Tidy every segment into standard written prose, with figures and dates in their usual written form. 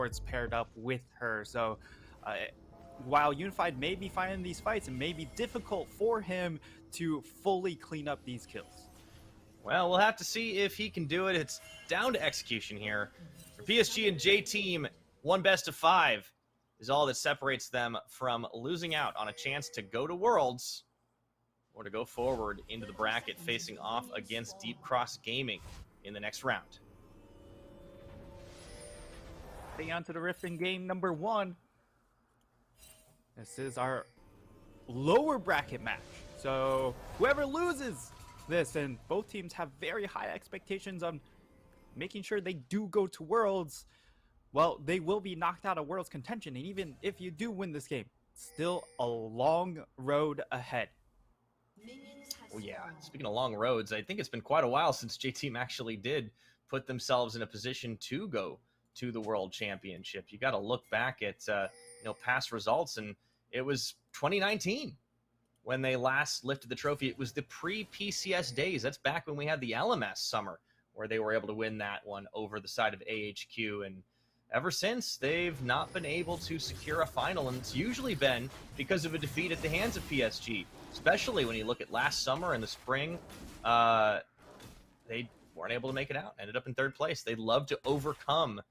esports paired up with her. So while Unified may be finding these fights, it may be difficult for him to fully clean up these kills. Well, we'll have to see if he can do it. It's down to execution here. For PSG and J Team, 1 best of 5 is all that separates them from losing out on a chance to go to Worlds or to go forward into the bracket facing off against Deep Cross Gaming in the next round. Heading on to the Rift in game number 1. This is our lower bracket match. So whoever loses this, and both teams have very high expectations on making sure they do go to Worlds, well, they will be knocked out of Worlds contention. And even if you do win this game, still a long road ahead. Oh yeah, speaking of long roads, I think it's been quite a while since J-Team actually did put themselves in a position to go to the World Championship. You got to look back at past results, and it was 2019 when they last lifted the trophy. It was the pre-PCS days. That's back when we had the LMS summer, where they were able to win that one over the side of AHQ. And ever since, they've not been able to secure a final, and it's usually been because of a defeat at the hands of PSG, especially when you look at last summer and the spring. They weren't able to make it out, ended up in 3rd place. They love to overcome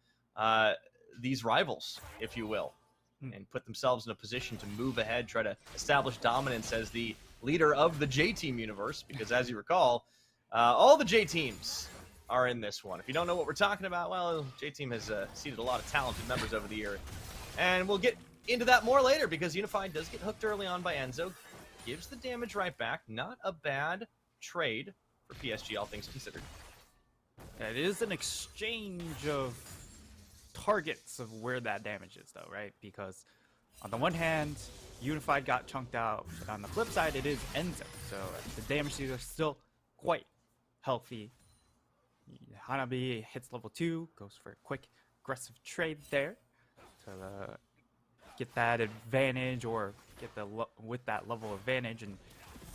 these rivals, if you will, and put themselves in a position to move ahead, try to establish dominance as the leader of the J-Team universe, because as you recall, all the J-Teams are in this one. If you don't know what we're talking about, well, J-Team has seeded a lot of talented members over the year, and we'll get into that more later, because Unified does get hooked early on by Enzo, gives the damage right back. Not a bad trade for PSG, all things considered. It is an exchange of targets of where that damage is, though, right? Because on the one hand, Unified got chunked out, but on the flip side, it is Enzo. So the damage are still quite healthy. Hanabi hits level 2, goes for a quick aggressive trade there to get that advantage, or get the with that level advantage. And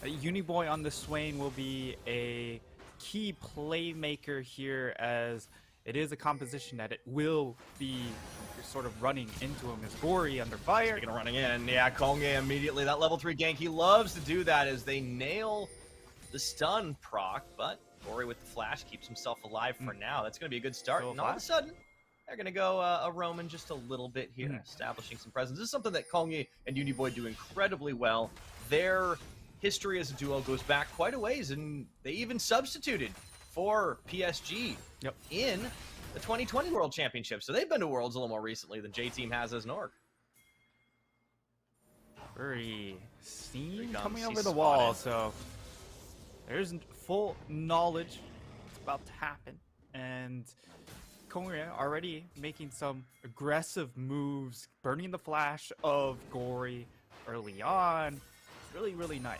Uniboy on the Swain will be a key playmaker here, as it is a composition that it will be sort of running into him as Gory under fire. Speaking of running in, yeah, Kongye immediately, that level 3 gank, he loves to do that as they nail the stun proc, but Gory with the flash keeps himself alive for now. That's going to be a good start, and all of a sudden, they're going to go a Roman just a little bit here, establishing some presence. This is something that Kongye and Uniboy do incredibly well. Their history as a duo goes back quite a ways, and they even substituted for PSG in the 2020 World Championship. So they've been to Worlds a little more recently than J-Team has as an org. Very steam coming over the wall, so there's full knowledge it's about to happen. And Korea already making some aggressive moves, burning the flash of Gory early on. It's really, really nice.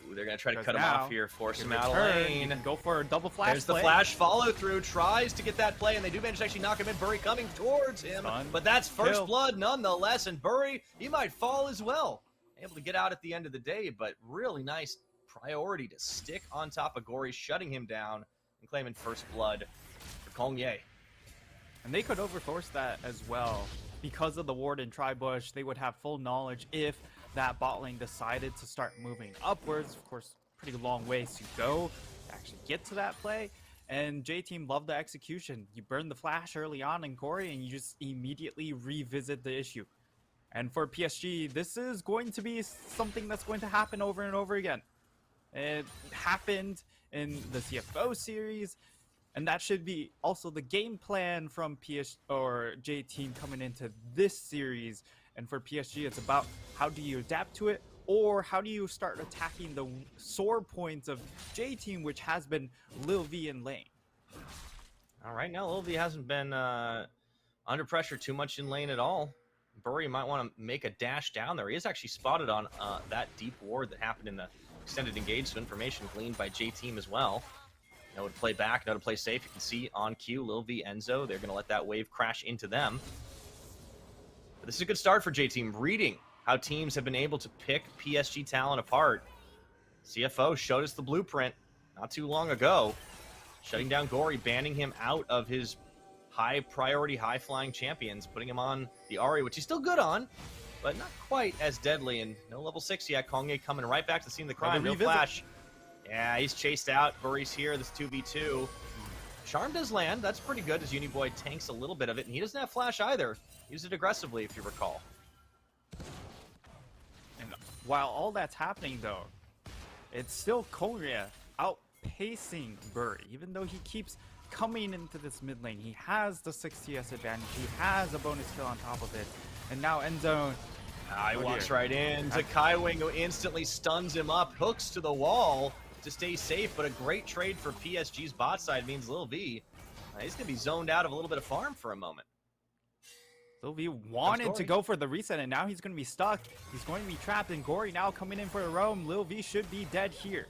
Ooh, they're going to try to cut him off here, force him out of lane. Go for a double flash. There's the flash follow through, tries to get that play, and they do manage to actually knock him in. Burry coming towards him, but that's first blood nonetheless, and Burry, he might fall as well. Able to get out at the end of the day, but really nice priority to stick on top of Gory, shutting him down and claiming first blood for Kongye. And they could overforce that as well. Because of the ward and Tribush, they would have full knowledge if that bot lane decided to start moving upwards. Of course, pretty long ways to go to actually get to that play. And J-Team loved the execution. You burn the flash early on in Gory, and you just immediately revisit the issue. And for PSG, this is going to be something that's going to happen over and over again. It happened in the CFO series, and that should be also the game plan from PSG or J-Team coming into this series. And for PSG, it's about how do you adapt to it, or how do you start attacking the sore points of J-Team, which has been Lil V in lane. All right, now Lil V hasn't been under pressure too much in lane at all. Burry might want to make a dash down there. He is actually spotted on that deep ward that happened in the extended engage, so information gleaned by J-Team as well. Know to play back, know to play safe. You can see on cue, Lil V, Enzo, they're going to let that wave crash into them. But this is a good start for J-Team, reading how teams have been able to pick PSG Talon apart. CFO showed us the blueprint not too long ago, shutting down Gory, banning him out of his high priority, high flying champions, putting him on the Ahri, which he's still good on, but not quite as deadly. And no level 6 yet. Kongye coming right back to the scene of the crime. No flash. Yeah, he's chased out. Buri's here. This 2v2. Charm does land. That's pretty good as Uniboy tanks a little bit of it. And he doesn't have flash either. Used it aggressively, if you recall. And while all that's happening, though, it's still Kongye outpacing Buri. Even though he keeps coming into this mid lane, he has the 6CS advantage. He has a bonus kill on top of it. And now Endzone. He walks right in to Kaiwing, who instantly stuns him up, hooks to the wall to stay safe, but a great trade for PSG's bot side means Lil V, he's going to be zoned out of a little bit of farm for a moment. Lil V wanted to go for the reset, and now he's going to be stuck. He's going to be trapped, and Gory now coming in for a roam. Lil V should be dead here.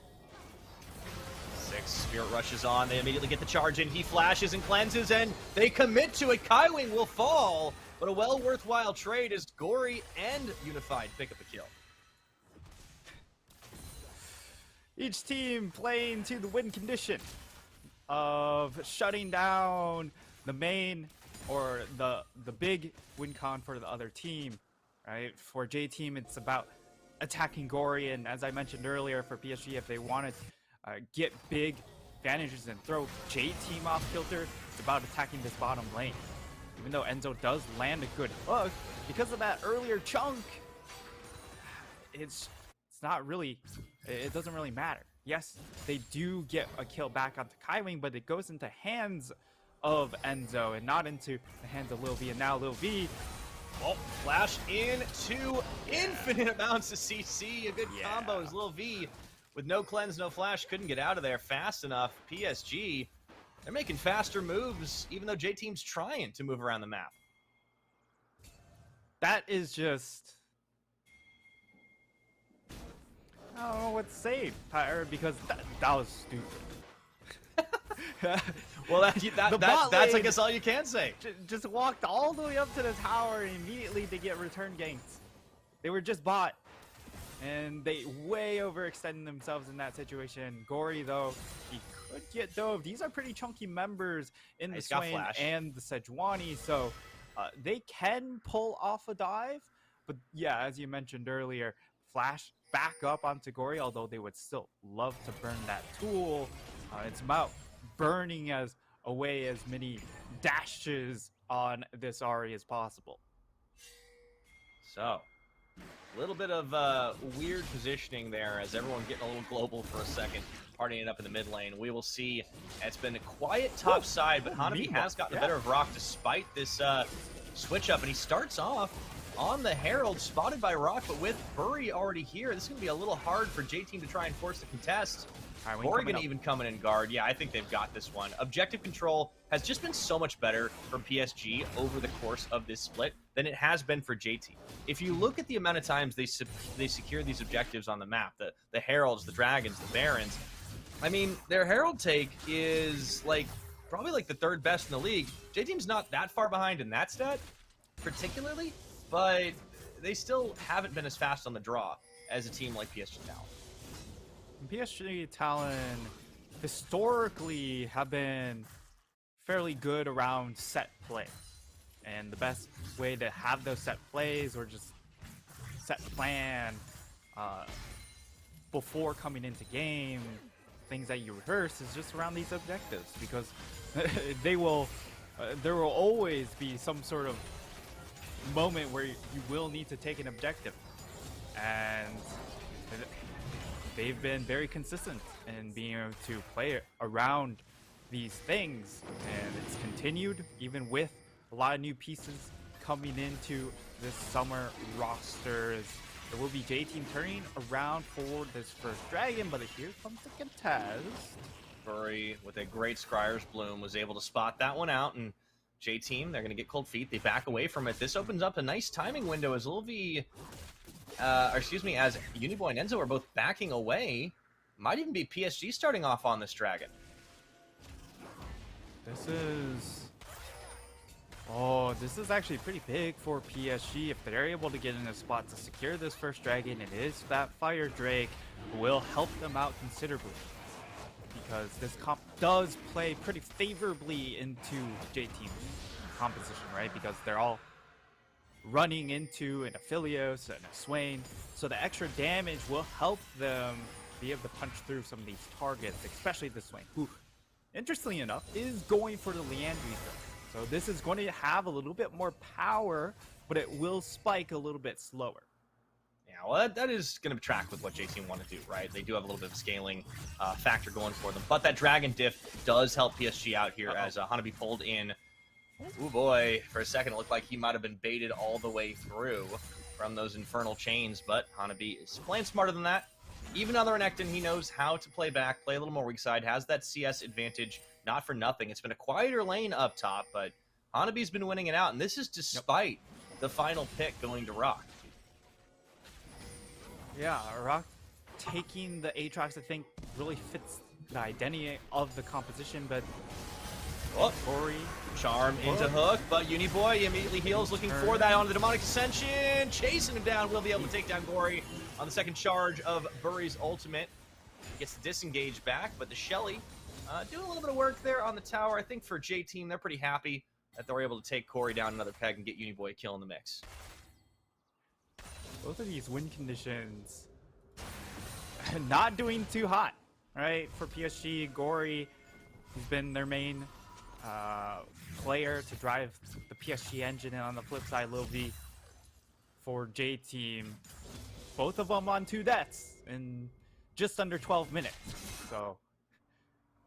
6 Spirit rushes on. They immediately get the charge in. He flashes and cleanses, and they commit to it. Kaiwing will fall, but a well worthwhile trade as Gory and Unified pick up a kill. Each team playing to the win condition of shutting down the main or the big win con for the other team, right? For J team, it's about attacking Gory, and as I mentioned earlier, for PSG, if they want to get big advantages and throw J team off kilter, it's about attacking this bottom lane. Even though Enzo does land a good hook, because of that earlier chunk, it's not really, it doesn't really matter. Yes, they do get a kill back onto Kaiwing, but it goes into hands of Enzo and not into the hands of Lil V. And now Lil V, flash into infinite amounts of CC. A good combo as Lil V, with no cleanse, no flash, couldn't get out of there fast enough. PSG, they're making faster moves, even though J Team's trying to move around the map. That is just, I don't know what to say, Tyler, because that was stupid. Well, that's I guess all you can say. Just walked all the way up to the tower and immediately they get return ganks. They were just bought, and they way overextended themselves in that situation. Gory, though, he could get dove. These are pretty chunky members in the Swain and the Sejuani, so they can pull off a dive. But yeah, as you mentioned earlier, flash back up onto Gory, although they would still love to burn that tool. It's about burning away as many dashes on this Ahri as possible. So, a little bit of weird positioning there as everyone getting a little global for a second, partying it up in the mid lane. We will see. It's been a quiet top side, but Hanabi has gotten the better of Rock despite this switch up, and he starts off on the Herald, spotted by Rock, but with Buri already here, this is going to be a little hard for J-Team to try and force the contest. Oregon even coming in guard. Yeah, I think they've got this one. Objective control has just been so much better for PSG over the course of this split than it has been for J-Team. If you look at the amount of times they secure these objectives on the map, the Heralds, the Dragons, the Barons, I mean, their Herald take is probably the third best in the league. J-Team's not that far behind in that stat, particularly, but they still haven't been as fast on the draw as a team like PSG Talon. PSG Talon historically have been fairly good around set plays. And the best way to have those set plays or just set plan before coming into game, things that you rehearse, is just around these objectives, because there will always be some sort of moment where you will need to take an objective, and they've been very consistent in being able to play around these things, and it's continued even with a lot of new pieces coming into this summer roster. There will be J-Team turning around for this first dragon, but here comes the contest. Buri, with a great Scryer's Bloom, was able to spot that one out, and J-Team, they're going to get cold feet. They back away from it. This opens up a nice timing window as as Uniboy and Enzo are both backing away. Might even be PSG starting off on this dragon. This is actually pretty big for PSG. If they're able to get in a spot to secure this first dragon, it is that Fire Drake will help them out considerably. because this comp does play pretty favorably into J-Team's composition, right? Because they're all running into an Aphelios and a Swain, so the extra damage will help them be able to punch through some of these targets, especially the Swain, who, interestingly enough, is going for the Leandries. So this is going to have a little bit more power, but it will spike a little bit slower. Yeah, well, that is going to track with what J-Team want to do, right? They do have a little bit of a scaling factor going for them, but that Dragon Diff does help PSG out here as Hanabi pulled in. Oh boy, for a second it looked like he might have been baited all the way through from those infernal chains, but Hanabi is playing smarter than that. Even on the Renekton, he knows how to play back, play a little more weak side, has that CS advantage, not for nothing. It's been a quieter lane up top, but Hanabi's been winning it out, and this is despite the final pick going to Rock. Yeah, Rock taking the Aatrox, I think, really fits the identity of the composition, but Ori Charm into hook, but Uniboy immediately heals, looking for that on the Demonic Ascension, chasing him down, will be able to take down Gory on the second charge of Buri's ultimate. Gets the disengage back, but the Shelly doing a little bit of work there on the tower. I think for J-Team, they're pretty happy that they were able to take Corey down another peg and get Uniboy a kill in the mix. Both of these win conditions not doing too hot, right? For PSG, Gory, who's been their main player to drive the PSG engine, and on the flip side, Lil V for J-Team. Both of them on 2 deaths in just under 12 minutes. So,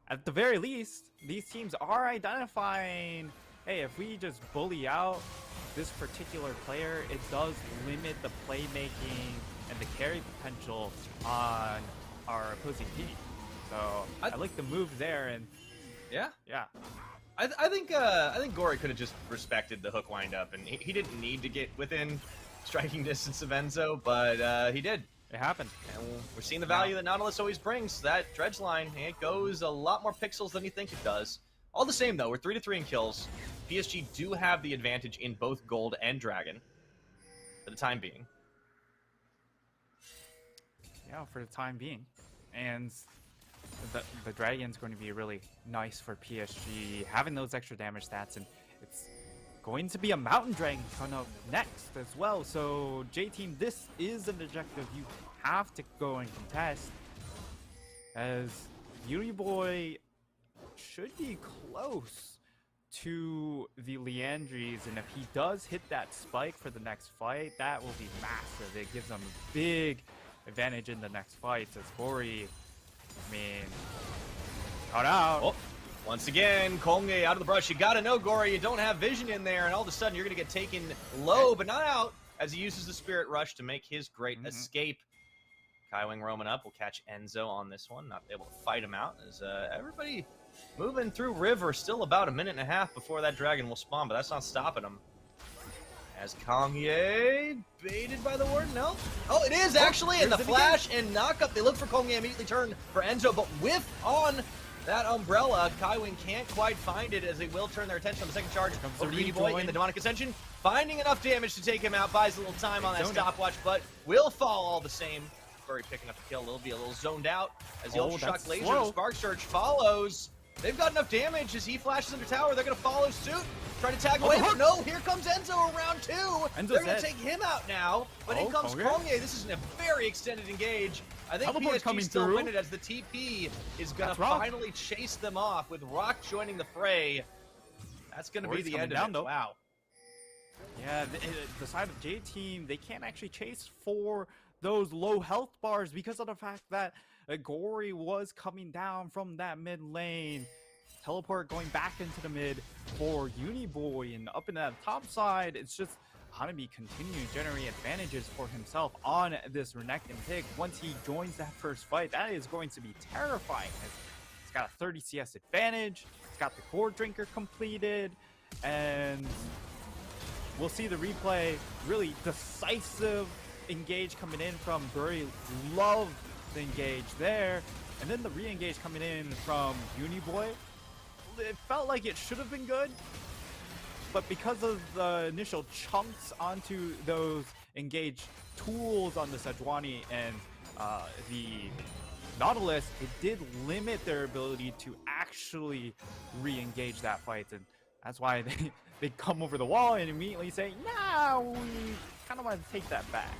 at the very least, these teams are identifying, hey, if we just bully out this particular player, it does limit the playmaking and the carry potential on our opposing team. So, I like the move there, and yeah. I think Gory could have just respected the hook windup, and he didn't need to get within striking distance of Enzo, but he did. It happened. And we're seeing the value that Nautilus always brings. That dredge line, it goes a lot more pixels than you think it does. All the same, though, we're 3-3 in kills. PSG do have the advantage in both Gold and Dragon for the time being. Yeah, for the time being. And the Dragon's going to be really nice for PSG, having those extra damage stats, and it's going to be a Mountain Dragon coming up next as well. So J-Team, this is an objective you have to go and contest, as Uniboy should be close to the Leandries, and if he does hit that spike for the next fight, that will be massive. It gives them a big advantage in the next fight, as Gory, I mean, cut out. Oh, once again, Kongye out of the brush. You gotta know, Gory, you don't have vision in there, and all of a sudden you're gonna get taken low, but not out, as he uses the Spirit Rush to make his great escape. Kaiwing roaming up will catch Enzo on this one, not able to fight him out, as everybody moving through River. Still about a minute and a half before that Dragon will spawn, but that's not stopping him. As Kongye baited by the ward, no. Oh, it is actually, and the flash and knockup. They look for Kongye, immediately turn for Enzo, but whiff on that umbrella. Kaiwing can't quite find it, as they will turn their attention on the second charge. Over to Boy in the Demonic Ascension, finding enough damage to take him out, buys a little time on that stopwatch, but will fall all the same. Furry picking up the kill. It'll be a little zoned out as the Ultra Shock Laser, the Spark Surge follows. They've got enough damage as he flashes under tower. They're going to follow suit. Try to tag away, but no, here comes Enzo around 2. They're going to take him out now, but in comes Kongye. This is a very extended engage. I think PSG still win it, as the TP is going to finally chase them off, with Rock joining the fray. That's going to be the end of it. Wow. Yeah, the side of J-Team, they can't actually chase for those low health bars because of the fact that Gory was coming down from that mid lane. Teleport going back into the mid for Uniboy, and up in that top side, it's just Hanabi continuing to generate advantages for himself on this Renekton pick. Once he joins that first fight, that is going to be terrifying. It's got a 30 CS advantage, it's got the core drinker completed, and we'll see the replay. Really decisive engage coming in from Buri. Love the engage there, and then the re-engage coming in from Uniboy. It felt like it should have been good, but because of the initial chunks onto those engage tools on the Sejuani and the Nautilus, it did limit their ability to actually re-engage that fight, and that's why they come over the wall and immediately say, "Nah, we kind of want to take that back."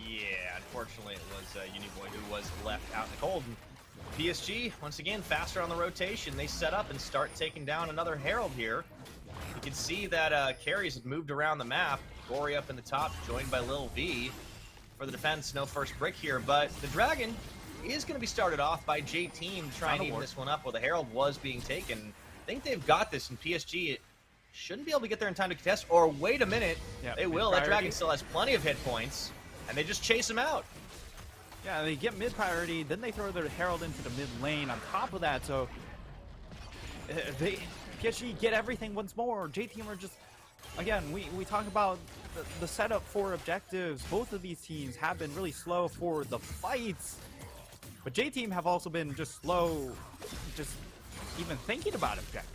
Yeah, unfortunately, it was Uniboy who was left out in the cold. And PSG, once again, faster on the rotation. They set up and start taking down another Herald here. You can see that carries have moved around the map. Gory up in the top, joined by Lil V. For the defense, no first brick here, but the Dragon is going to be started off by J-Team trying to even this one up while the Herald was being taken. I think they've got this, and PSG shouldn't be able to get there in time to contest, or wait a minute, they will. That Dragon still has plenty of hit points, and they just chase him out. Yeah, they get mid priority, then they throw their Herald into the mid lane on top of that, so PSG get everything once more. J-Team are just, again, we talk about the setup for objectives. Both of these teams have been really slow for the fights, but J-Team have also been just slow, just even thinking about objectives.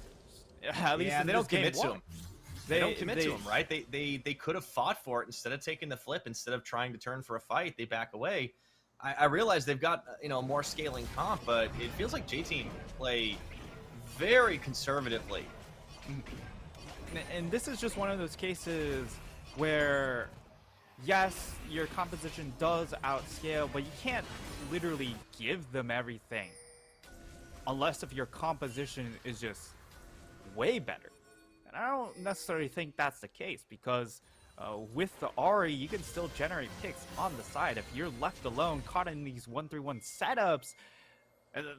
At least they don't commit to them. They don't commit to them, right? They could have fought for it instead of taking the flip, instead of trying to turn for a fight. They back away. I realize they've got a more scaling comp, but it feels like J-Team play very conservatively. And this is just one of those cases where, yes, your composition does outscale, but you can't literally give them everything unless if your composition is just way better. And I don't necessarily think that's the case, because with the Ahri, you can still generate picks on the side. If you're left alone, caught in these 1-3-1 setups,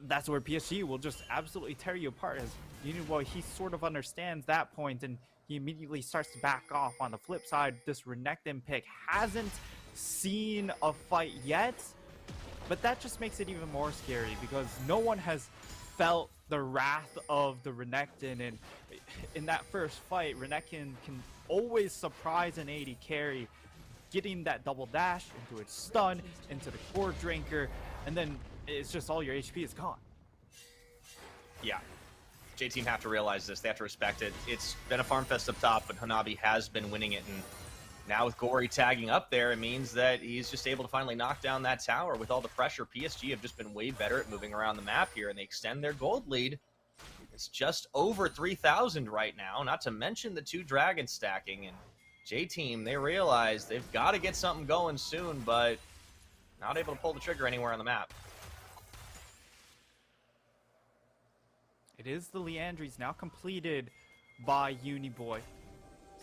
that's where PSG will just absolutely tear you apart. As Uniboy, he sort of understands that point, and he immediately starts to back off. On the flip side, this Renekton pick hasn't seen a fight yet, but that just makes it even more scary, because no one has felt the wrath of the Renekton, and in that first fight, Renekton can always surprise an AD carry, getting that double dash into its stun, into the core drinker, and then it's just all your HP is gone. Yeah. J-Team have to realize this. They have to respect it. It's been a farm fest up top, but Hanabi has been winning it, and now with Gory tagging up there, it means that he's just able to finally knock down that tower with all the pressure. PSG have just been way better at moving around the map here, and they extend their gold lead. It's just over 3,000 right now, not to mention the two dragons stacking. And J-Team, they realize they've got to get something going soon, but not able to pull the trigger anywhere on the map. It is the Leandries now completed by Uniboy.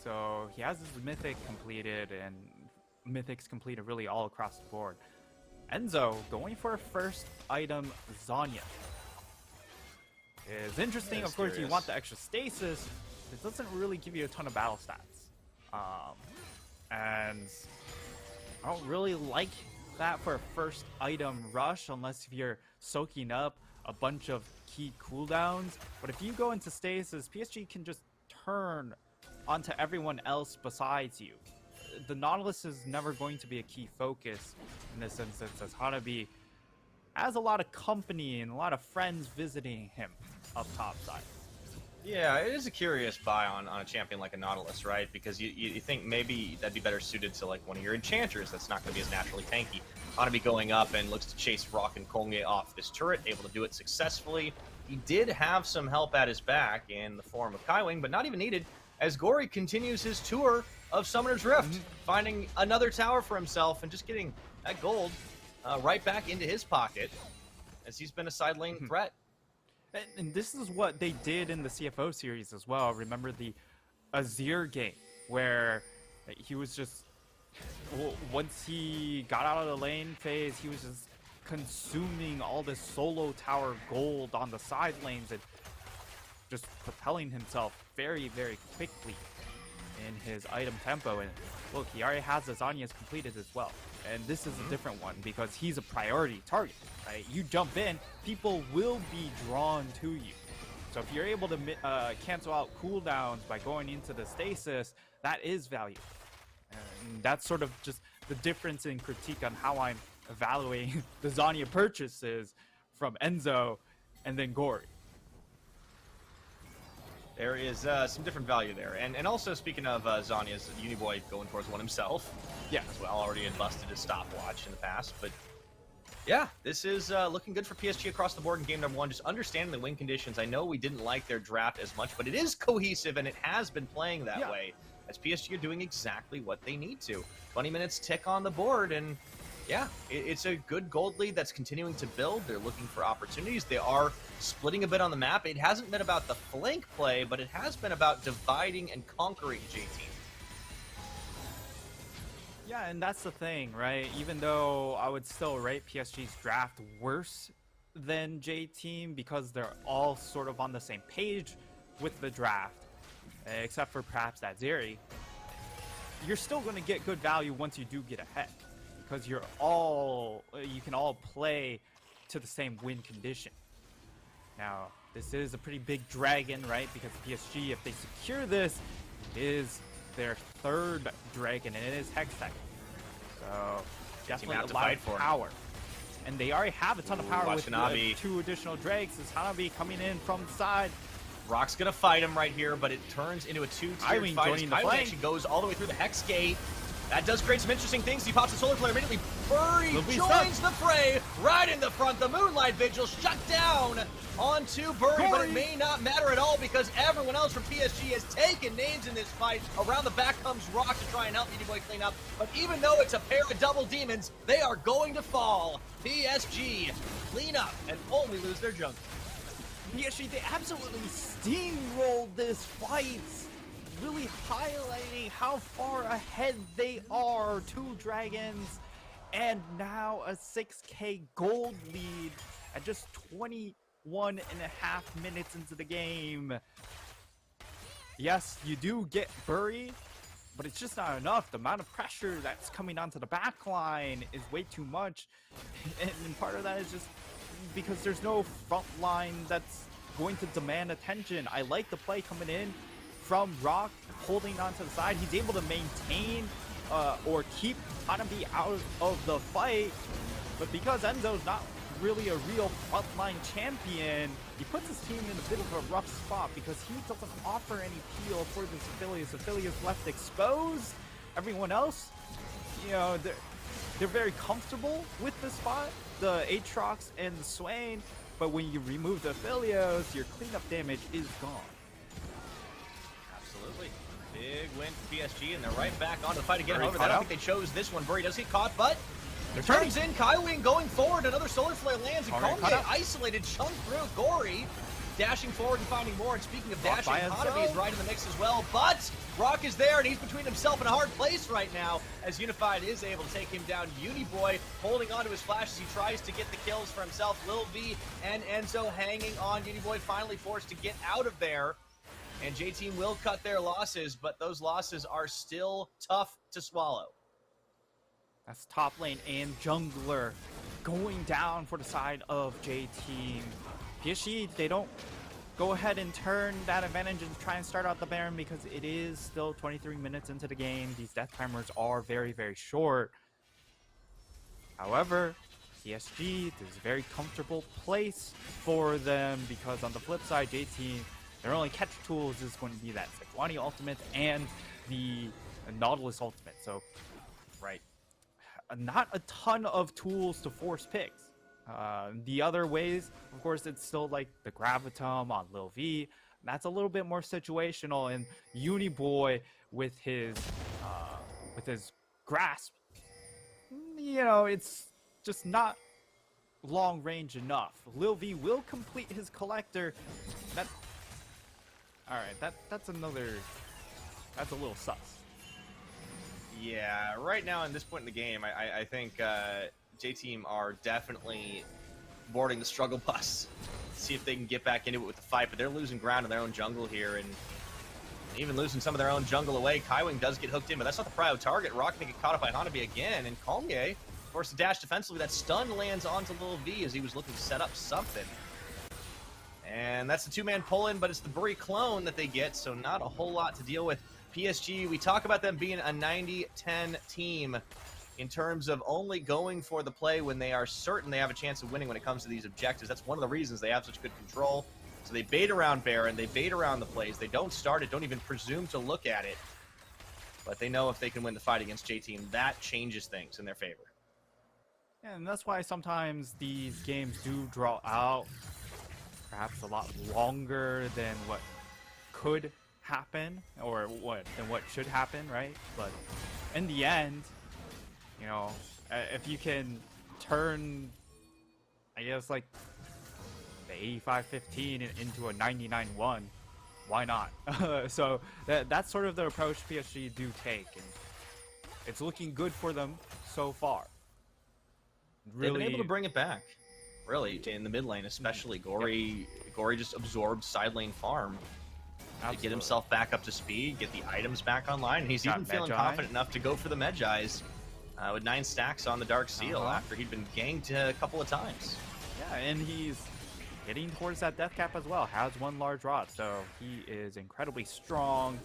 So he has his Mythic completed, and Mythics completed really all across the board. Enzo going for a first item, Zanya. It's interesting, of course, you want the extra stasis. It doesn't really give you a ton of battle stats. And I don't really like that for a first item rush, unless if you're soaking up a bunch of key cooldowns. But if you go into stasis, PSG can just turn onto everyone else besides you. The Nautilus is never going to be a key focus in this instance, as Hanabi has a lot of company and a lot of friends visiting him up top side. Yeah, it is a curious buy on a champion like a Nautilus, right? Because you think maybe that'd be better suited to like one of your enchanters that's not going to be as naturally tanky. Hanabi going up and looks to chase Rock and Konge off this turret, able to do it successfully. He did have some help at his back in the form of Kaiwing, but not even needed, as Gory continues his tour of Summoner's Rift, finding another tower for himself and just getting that gold right back into his pocket, as he's been a side lane threat. And this is what they did in the CFO series as well. Remember the Azir game, where he was just, once he got out of the lane phase, he was just consuming all this solo tower gold on the side lanes and just propelling himself very, very quickly in his item tempo. And look, he already has the Zanya's completed as well. And this is a different one, because he's a priority target, right? You jump in, people will be drawn to you. So if you're able to cancel out cooldowns by going into the stasis, that is value. And that's sort of just the difference in critique on how I'm evaluating the Zanya purchases from Enzo and then Gory. There is some different value there. And also, speaking of Zanya's, Uniboy going towards one himself. Yeah. As well, already had busted his stopwatch in the past, but Yeah, this is looking good for PSG across the board in game number one. Just understanding the win conditions. I know we didn't like their draft as much, but it is cohesive, and it has been playing that way. As PSG are doing exactly what they need to. 20 minutes tick on the board, and yeah, it's a good gold lead that's continuing to build. They're looking for opportunities. They are splitting a bit on the map. It hasn't been about the flank play, but it has been about dividing and conquering JT. Yeah, and that's the thing, right? Even though I would still rate PSG's draft worse than J-Team because they're all sort of on the same page with the draft, except for perhaps that Zeri, you're still going to get good value once you do get ahead because you can all play to the same win condition. Now, this is a pretty big dragon, right? Because PSG, if they secure this, is their third dragon, and it is Hextech. So definitely a lot of power. And they already have a ton of power with two additional drakes. Is Hanabi coming in from the side? Rock's gonna fight him right here, but it turns into a two-tiered fight. Kaiwing actually goes all the way through the Hex Gate. That does create some interesting things. He pops the Solar Flare immediately. Bury joins the fray right in the front. The Moonlight Vigil shut down onto Bury, but it may not matter at all because everyone else from PSG has taken names in this fight. Around the back comes Rock to try and help Boy clean up, but even though it's a pair of double demons, they are going to fall. PSG clean up and only lose their jungler. PSG, they absolutely steamrolled this fight, really highlighting how far ahead they are. 2 dragons and now a 6k gold lead at just 21.5 minutes into the game. Yes, you do get Bury, but it's just not enough. The amount of pressure that's coming onto the back line is way too much, and part of that is just because there's no front line that's going to demand attention. I like the play coming in from Rock, holding on to the side. He's able to maintain or keep Hanabi out of the fight, but because Enzo's not really a real frontline champion, he puts his team in a bit of a rough spot because he doesn't offer any peel for this Aphelios. Aphelios left exposed. Everyone else, you know, they're very comfortable with the spot, the Aatrox and the Swain, but when you remove the Aphelios, your cleanup damage is gone. Absolutely. Big win for PSG, and they're right back on the fight again. However, I don't think they chose this one. Bury does get caught, but turns in. Kaiwing going forward. Another Solar Flare lands, and Kongye isolated, chunked through. Gory dashing forward and finding more. And speaking of dashing, Hanabi is right in the mix as well. But Rock is there, and he's between himself and a hard place right now, as Unified is able to take him down. Uniboy holding on to his flash as he tries to get the kills for himself. Lil V and Enzo hanging on. Uniboy finally forced to get out of there. And J-Team will cut their losses, but those losses are still tough to swallow. That's top lane and jungler going down for the side of J-Team. PSG, they don't go ahead and turn that advantage and try and start out the Baron because it is still 23 minutes into the game. These death timers are very, very short. However, PSG, this is a very comfortable place for them because on the flip side, J-Team, their only catch tools is going to be that Sejuani ultimate and the Nautilus ultimate. So, right, not a ton of tools to force picks. The other ways, of course, it's still like the Gravitum on Lil V. That's a little bit more situational, and Uniboy with his grasp, you know, it's just not long range enough. Lil V will complete his collector. Alright, that's a little sus. Yeah, right now in this point in the game, I think J-Team are definitely boarding the struggle bus. See if they can get back into it with the fight, but they're losing ground in their own jungle here, and even losing some of their own jungle away. Kaiwing does get hooked in, but that's not the prio target. Rock can get caught up by Hanabi again, and Kongye forced to dash defensively. That stun lands onto Lil V as he was looking to set up something. And that's the two-man pull-in, but it's the Bury clone that they get, so not a whole lot to deal with. PSG, we talk about them being a 90-10 team in terms of only going for the play when they are certain they have a chance of winning when it comes to these objectives. That's one of the reasons they have such good control. So they bait around Baron, they bait around the plays, they don't start it, don't even presume to look at it. But they know if they can win the fight against J-Team, that changes things in their favor. And that's why sometimes these games do draw out perhaps a lot longer than what could happen or what should happen, right? But in the end, you know, if you can turn, I guess, like the 85-15 into a 99-1, why not? So that's sort of the approach PSG do take, and it's looking good for them so far. Really, they've been able to bring it back. Really, in the mid lane, especially Gory just absorbed side lane farm to get himself back up to speed, get the items back online. And he's even feeling confident enough to go for the Medjais with 9 stacks on the Dark Seal after he'd been ganked a couple of times. Yeah, and he's getting towards that death cap as well. Has 1 large rod, so he is incredibly strong.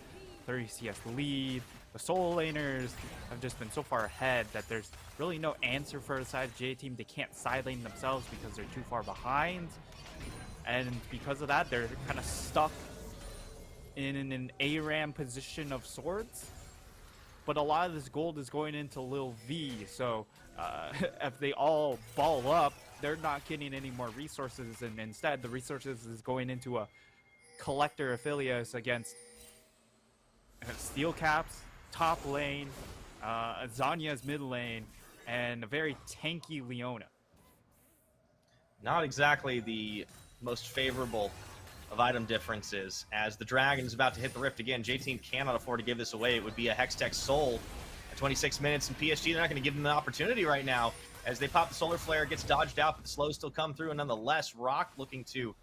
30 CS lead. The solo laners have just been so far ahead that there's really no answer for the side of J team. They can't side lane themselves because they're too far behind. And because of that, they're kind of stuck in an ARAM position of sorts. But a lot of this gold is going into Lil V, so if they all ball up, they're not getting any more resources, and instead the resources is going into a collector affiliates against Steel Caps, top lane, Zanya's mid lane, and a very tanky Leona. Not exactly the most favorable of item differences, as the Dragon is about to hit the Rift again. J-Team cannot afford to give this away. It would be a Hextech Soul at 26 minutes, and PSG, they're not going to give them the opportunity right now. As they pop the Solar Flare, it gets dodged out, but the slows still come through, and nonetheless, Rock looking to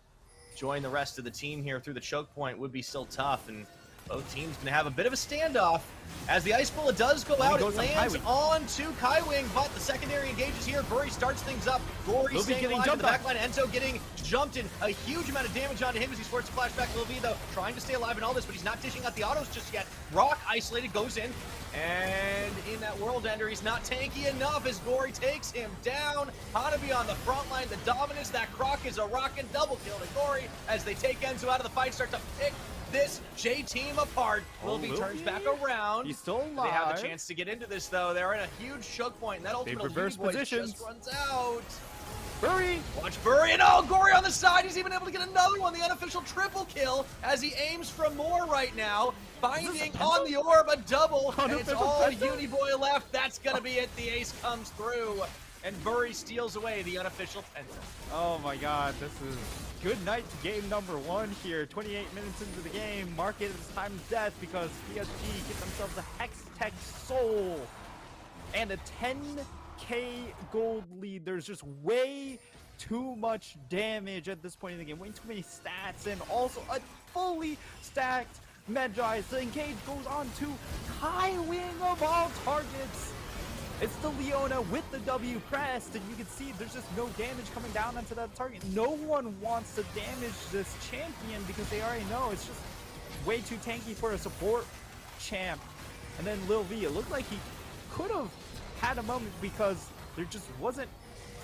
join the rest of the team here through the choke point would be still tough, and both teams going to have a bit of a standoff as the Ice Bullet does go out. It lands onto Kaiwing, but the secondary engages here. Bury starts things up. Gory staying alive in the backline. Enzo getting jumped in. A huge amount of damage onto him as he forced a flashback. Lil V, though, trying to stay alive in all this, but he's not dishing out the autos just yet. Rock isolated, goes in, and in that World Ender, he's not tanky enough as Gory takes him down. Hanabi on the front line, the dominance. That Croc is a rockin' double kill to Gory as they take Enzo out of the fight, start to pick this J-Team apart. Lil V turns back around. He's still alive. They have the chance to get into this, though. They're in a huge choke point, and that ultimate reverse position just runs out. Bury! Watch Bury, and oh, Gory on the side. He's even able to get another one, the unofficial triple kill, as he aims for more right now. Finding on the orb a double, and it's all Uniboy left. That's going to be it. The ace comes through, and Bury steals away the unofficial Penta. Oh my god, this is good night to game number 1 here. 28 minutes into the game. Mark it as time of death because PSG get themselves a Hextech Soul and a 10k gold lead. There's just way too much damage at this point in the game. Way too many stats, and also a fully stacked Medjai. The engage goes on to Kaiwing of all targets. It's the Leona with the W pressed, and you can see there's just no damage coming down onto that target. No one wants to damage this champion because they already know it's just way too tanky for a support champ. And then Lil V, it looked like he could have had a moment because there just wasn't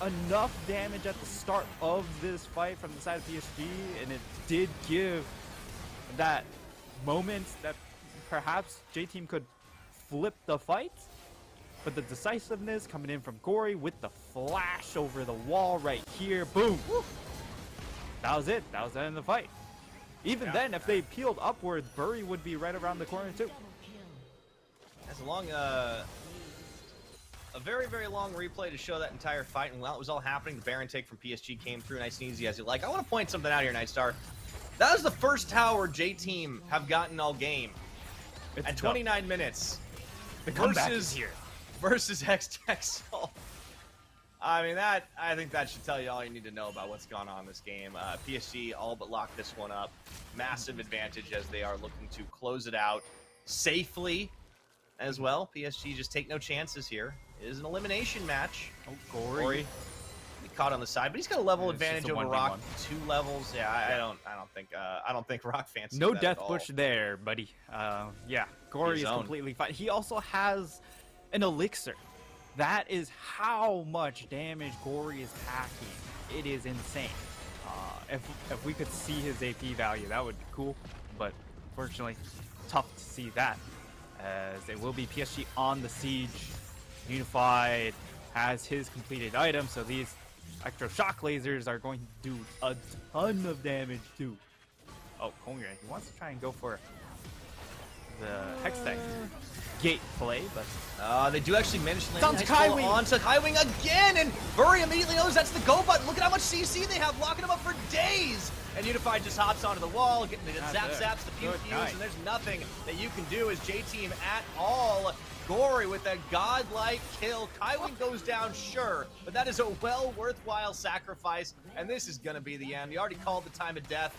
enough damage at the start of this fight from the side of PSG, and it did give that moment that perhaps J-Team could flip the fight. But the decisiveness coming in from Gory with the flash over the wall right here. Boom. Woo. That was it. That was the end of the fight. Even then, if they peeled upwards, Bury would be right around the corner too. That's a long, a very, very long replay to show that entire fight. And while it was all happening, the Baron take from PSG came through nice and easy as you like. I want to point something out here, Nightstar. That was the first tower J-Team have gotten all game. At 29 minutes. The comeback is here. Versus Hextech Soul. I mean, I think that should tell you all you need to know about what's gone on in this game. PSG all but locked this one up. Massive advantage as they are looking to close it out safely as well. PSG just take no chances here. It is an elimination match. Oh, Gory. He caught on the side, but he's got a level advantage over Rock. 2 levels. Yeah, I don't think Rock fancies no that death bush there, buddy. Yeah, Gory is completely fine. He also has an elixir. That is how much damage Gory is packing. It is insane. If we could see his AP value, that would be cool. But unfortunately, tough to see that, as it will be PSG on the siege. Unified has his completed item, so these extra shock lasers are going to do a ton of damage too. Oh, Kongyue, he wants to try and go for the Hextech gate play, but they do actually manage to land Sounds a nice pull Kaiwing. onto Kaiwing again, and Furry immediately knows that's the go button. Look at how much CC they have, locking him up for days. And Unified just hops onto the wall, getting the zaps, the pew pews, and there's nothing that you can do as J-Team at all. Gory with a godlike kill. Kaiwing goes down, sure, but that is a well worthwhile sacrifice, and this is going to be the end. You already called the time of death.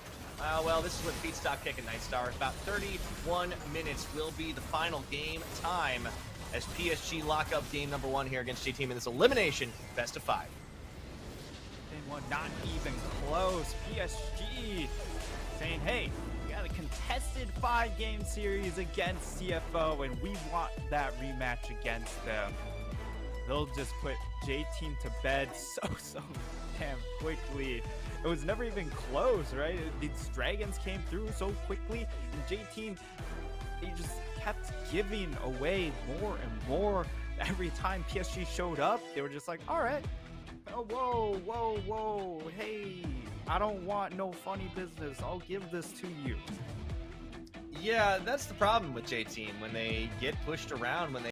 Well, this is with Feedstock kicking Night Star. About 31 minutes will be the final game time as PSG lock up game number 1 here against J-Team in this elimination best of 5. Game 1 not even close. PSG saying, hey, we got a contested 5-game series against CFO, and we want that rematch against them. They'll just put J-Team to bed so damn quickly. It was never even close, right? These dragons came through so quickly, and J-Team, they just kept giving away more and more. Every time PSG showed up, they were just like, all right, oh, whoa, hey, I don't want no funny business. I'll give this to you. Yeah, that's the problem with J-Team. When they get pushed around, when they